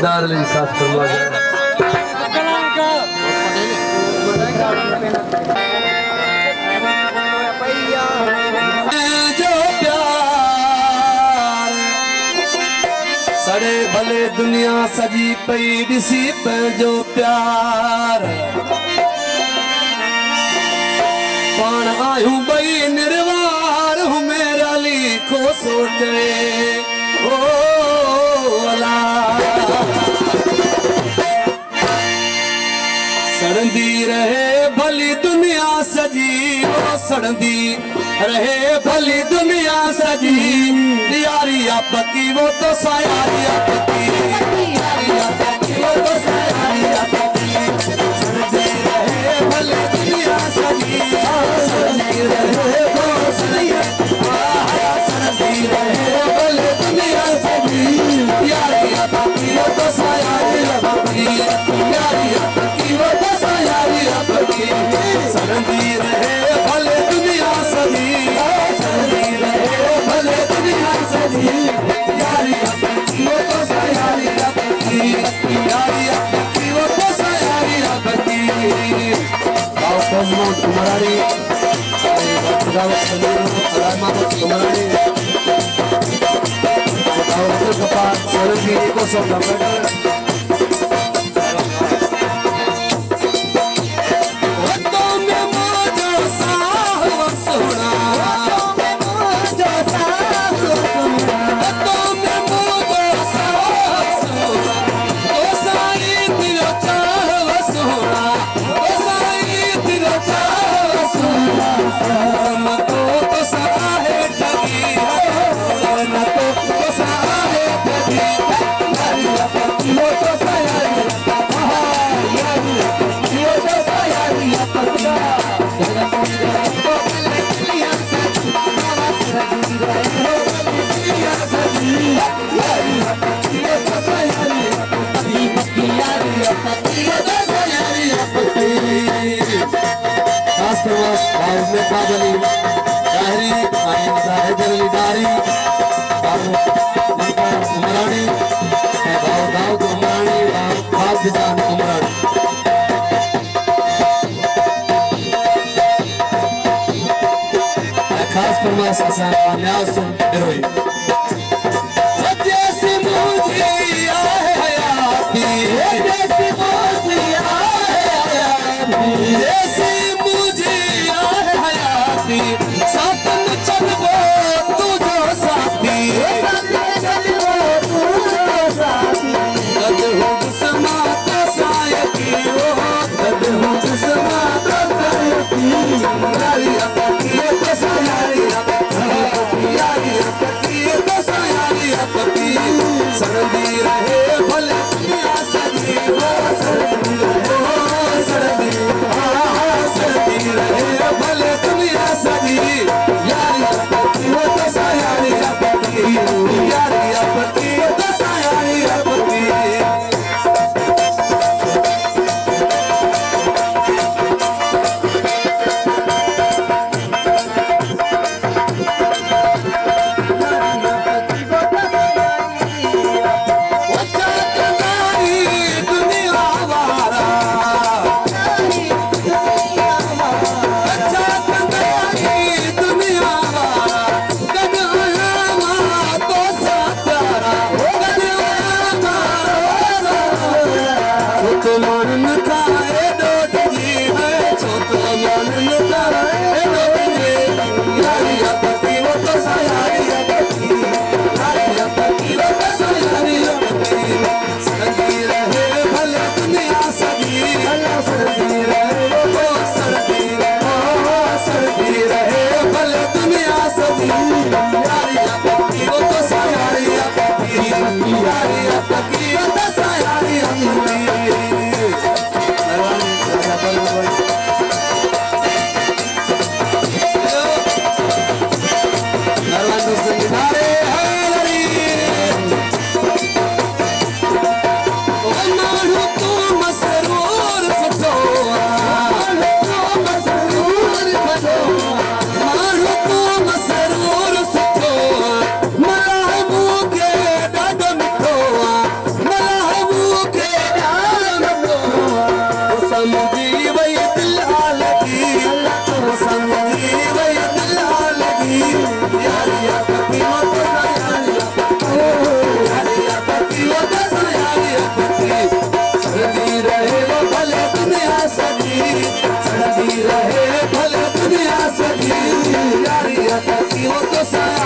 दीदार लिए खास फरमा जाए। जो प्यार सड़े भले दुनिया सजी पई दिसी पे जो प्यार पान आयूं बई निर्वार हूँ मेरा लिखो सोचे ओ अला सड़दी रहे भली दुनिया सजी वो सड़दी रहे भली दुनिया सजी यारी आपकी वो तो सायारी आपकी यारी आपकी वो तो सायारी आपकी सड़दी रहे भली दुनिया सजी सड़दी रहे वो सड़दी रहे भली दुनिया सजी यारी आपकी वो तो सायारी आपकी यारी आपकी वो तो सायारी आपकी सड़दी रहे भले दुनिया सजी सड़दी रहे भले दुनिया सजी यारी आपकी वो तो सायारी आपकी यारी आपकी वो तो सायारी आपकी गाँव कोजमोट कुमारी गाँव समीर अलामा कुमारी गाँव कपाट सड़दी को सब लपेट खास फरमाइश के साथ न्याय सुन रोई जैसी मुझे आए हयाती जैसी मुझे आए हयाती जैसी मुझे आए हयाती साथ में चलबो तू जो साथी साथ में चलबो तू जो साथी कद हो दुश्मन तो सायकी वो कद हो दुश्मन तो सायकी यारी आपकी तो सायारी सड़दी रहे भले दुनिया सजी वो सड़दी रहे भले दुनिया सजी यारी आपकी वो तो सायारी आपकी यारी आपकी वो तो सायारी आपकी तो